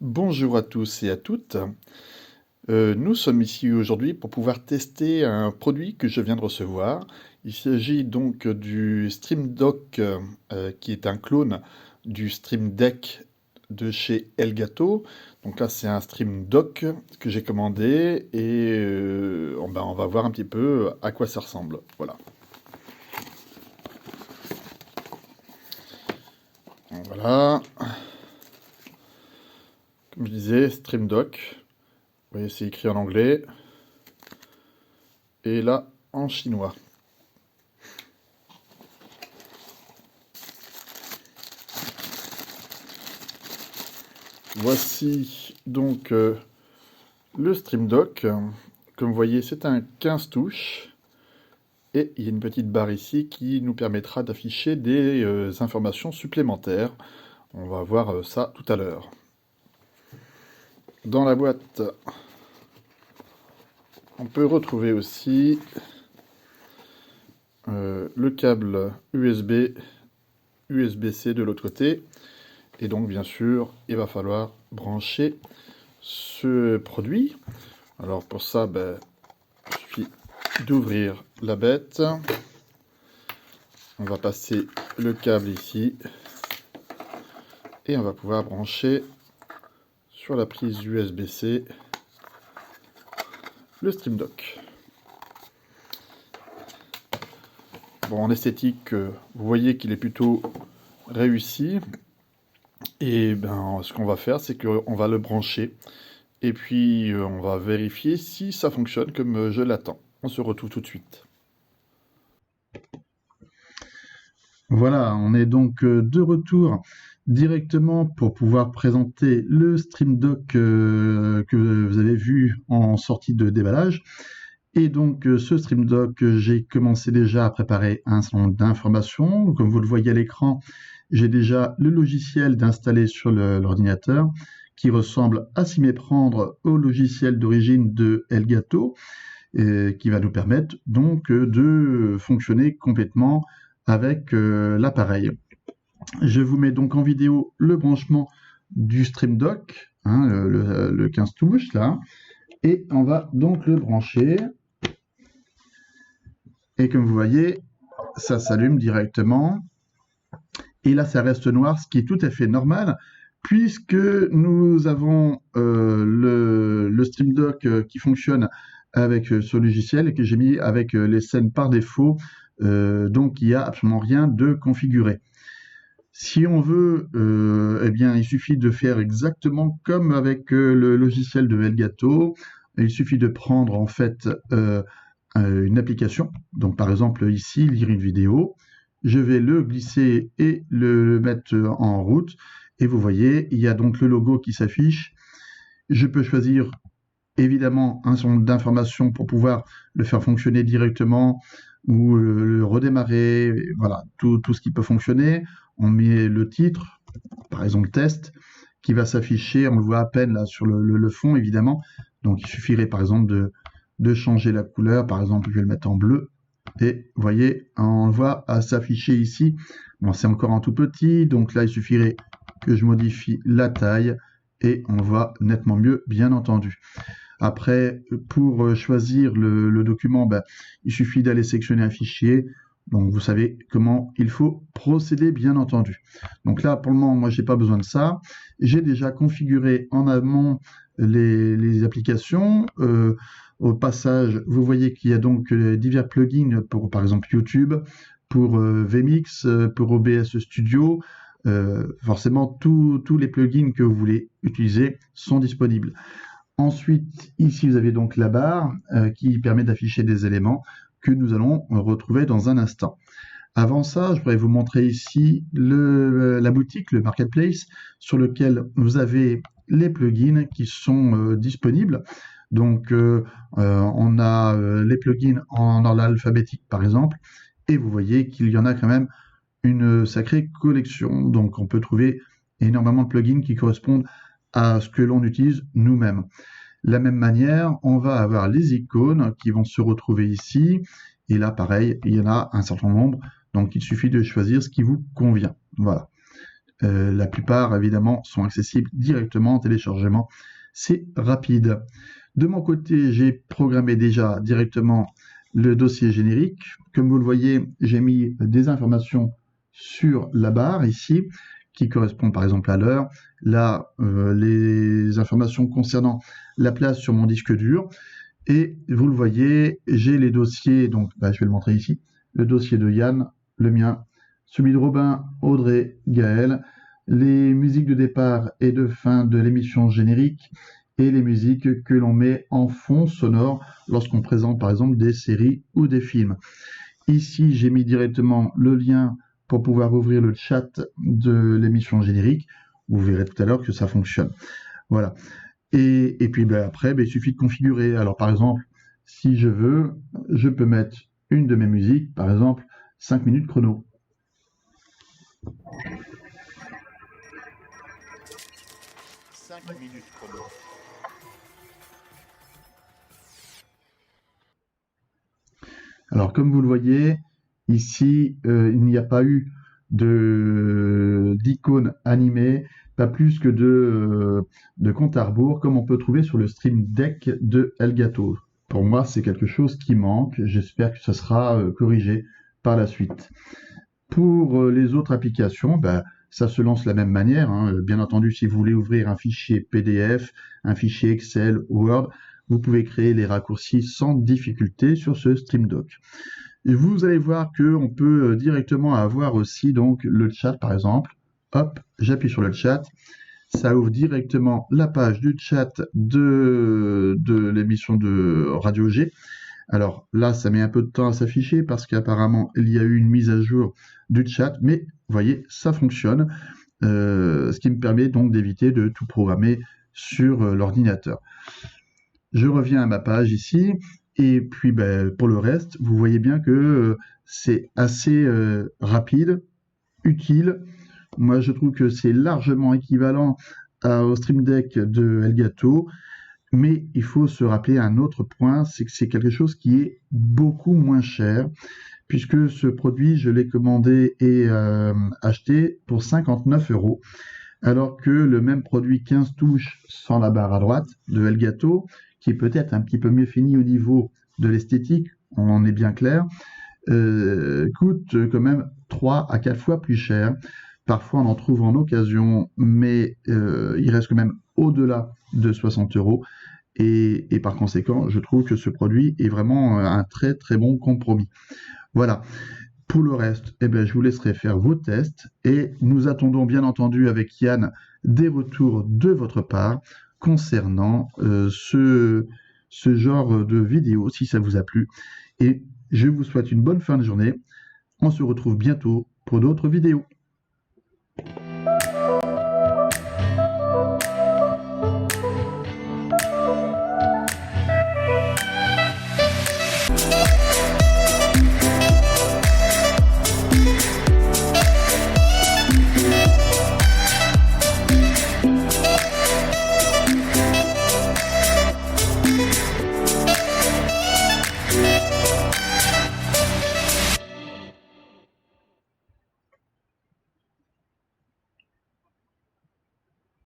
Bonjour à tous et à toutes. Nous sommes ici aujourd'hui pour pouvoir tester un produit que je viens de recevoir. Il s'agit donc du Stream Dock, qui est un clone du Stream Deck de chez Elgato. Donc là, c'est un Stream Dock que j'ai commandé et on va voir un petit peu à quoi ça ressemble. Voilà. Voilà. Comme je disais, Stream Dock. Vous voyez, c'est écrit en anglais. Et là, en chinois. Voici donc le Stream Dock. Comme vous voyez, c'est un 15 touches. Et il y a une petite barre ici qui nous permettra d'afficher des informations supplémentaires. On va voir ça tout à l'heure. Dans la boîte, on peut retrouver aussi le câble USB, USB-C de l'autre côté. Et donc, bien sûr, il va falloir brancher ce produit. Alors pour ça, il suffit d'ouvrir la bête. On va passer le câble ici. Et on va pouvoir brancher sur la prise USB-C le Stream Dock. Bon, en esthétique, vous voyez qu'il est plutôt réussi. Et ce qu'on va faire, c'est qu'on va le brancher. Et puis, on va vérifier si ça fonctionne comme je l'attends. On se retrouve tout de suite. Voilà, on est donc de retour directement pour pouvoir présenter le Stream Dock que vous avez vu en sortie de déballage. Et donc ce Stream Dock, j'ai commencé déjà à préparer un certain nombre d'informations. Comme vous le voyez à l'écran, j'ai déjà le logiciel d'installer sur l'ordinateur qui ressemble à s'y méprendre au logiciel d'origine de Elgato, qui va nous permettre donc de fonctionner complètement avec l'appareil. Je vous mets donc en vidéo le branchement du Stream Dock, le 15 touches là, et on va donc le brancher. Et comme vous voyez, ça s'allume directement. Et là, ça reste noir, ce qui est tout à fait normal, puisque nous avons le Stream Dock qui fonctionne avec ce logiciel et que j'ai mis avec les scènes par défaut. Donc, il n'y a absolument rien de configuré. Si on veut, il suffit de faire exactement comme avec le logiciel de Elgato. Il suffit de prendre en fait une application. Donc, par exemple, ici, lire une vidéo. Je vais le glisser et le mettre en route. Et vous voyez, il y a donc le logo qui s'affiche. Je peux choisir évidemment un certain nombre d'informations pour pouvoir le faire fonctionner directement ou le redémarrer. Voilà, tout ce qui peut fonctionner. On met le titre, par exemple test, qui va s'afficher. On le voit à peine là sur le fond, évidemment. Donc, il suffirait par exemple de changer la couleur. Par exemple, je vais le mettre en bleu. Et vous voyez, on le voit à s'afficher ici. Bon, c'est encore un tout petit, donc là, il suffirait que je modifie la taille et on le voit nettement mieux, bien entendu. Après, pour choisir le document, il suffit d'aller sélectionner un fichier. Donc, vous savez comment il faut procéder, bien entendu. Donc là, pour le moment, moi, je n'ai pas besoin de ça. J'ai déjà configuré en amont les applications. Au passage, vous voyez qu'il y a donc divers plugins pour, par exemple, YouTube, pour vMix, pour OBS Studio. Forcément, tous les plugins que vous voulez utiliser sont disponibles. Ensuite, ici, vous avez donc la barre qui permet d'afficher des éléments que nous allons retrouver dans un instant. Avant ça, je voudrais vous montrer ici la boutique, le marketplace, sur lequel vous avez les plugins qui sont disponibles. Donc, on a les plugins en ordre alphabétique, par exemple, et vous voyez qu'il y en a quand même une sacrée collection. Donc, on peut trouver énormément de plugins qui correspondent à ce que l'on utilise nous-mêmes. De la même manière, on va avoir les icônes qui vont se retrouver ici. Et là, pareil, il y en a un certain nombre. Donc, il suffit de choisir ce qui vous convient. Voilà. La plupart, évidemment, sont accessibles directement en téléchargement. C'est rapide. De mon côté, j'ai programmé déjà directement le dossier générique. Comme vous le voyez, j'ai mis des informations sur la barre ici, qui correspondent par exemple à l'heure. Là, les informations concernant la place sur mon disque dur. Et vous le voyez, j'ai les dossiers, donc je vais le montrer ici, le dossier de Yann, le mien, celui de Robin, Audrey, Gaël, les musiques de départ et de fin de l'émission générique et les musiques que l'on met en fond sonore lorsqu'on présente par exemple des séries ou des films. Ici, j'ai mis directement le lien pour pouvoir ouvrir le chat de l'émission générique. Vous verrez tout à l'heure que ça fonctionne. Voilà. Et puis après, il suffit de configurer. Alors par exemple, si je veux, je peux mettre une de mes musiques, par exemple 5 minutes chrono. Alors comme vous le voyez, ici, il n'y a pas eu d'icône animée, pas plus que de compte à rebours, comme on peut trouver sur le Stream Deck de Elgato. Pour moi, c'est quelque chose qui manque. J'espère que ça sera corrigé par la suite. Pour les autres applications, ça se lance de la même manière, hein. Bien entendu, si vous voulez ouvrir un fichier PDF, un fichier Excel, Word, vous pouvez créer les raccourcis sans difficulté sur ce Stream Dock. Et vous allez voir qu'on peut directement avoir aussi donc le chat par exemple. Hop, j'appuie sur le chat. Ça ouvre directement la page du chat de l'émission de Radio G. Alors là, ça met un peu de temps à s'afficher parce qu'apparemment, il y a eu une mise à jour du chat. Mais vous voyez, ça fonctionne. Ce qui me permet donc d'éviter de tout programmer sur l'ordinateur. Je reviens à ma page ici. Et puis pour le reste, vous voyez bien que c'est assez rapide, utile. Moi, je trouve que c'est largement équivalent au Stream Deck de Elgato. Mais il faut se rappeler un autre point, c'est que c'est quelque chose qui est beaucoup moins cher, puisque ce produit, je l'ai commandé et acheté pour 59 €, alors que le même produit 15 touches sans la barre à droite de Elgato, qui est peut-être un petit peu mieux fini au niveau de l'esthétique, on en est bien clair, coûte quand même 3 à 4 fois plus cher. Parfois, on en trouve en occasion, mais il reste quand même au-delà de 60 €. Et par conséquent, je trouve que ce produit est vraiment un très très bon compromis. Voilà. Pour le reste, je vous laisserai faire vos tests et nous attendons bien entendu avec Yann des retours de votre part concernant ce genre de vidéo, si ça vous a plu. Et je vous souhaite une bonne fin de journée. On se retrouve bientôt pour d'autres vidéos.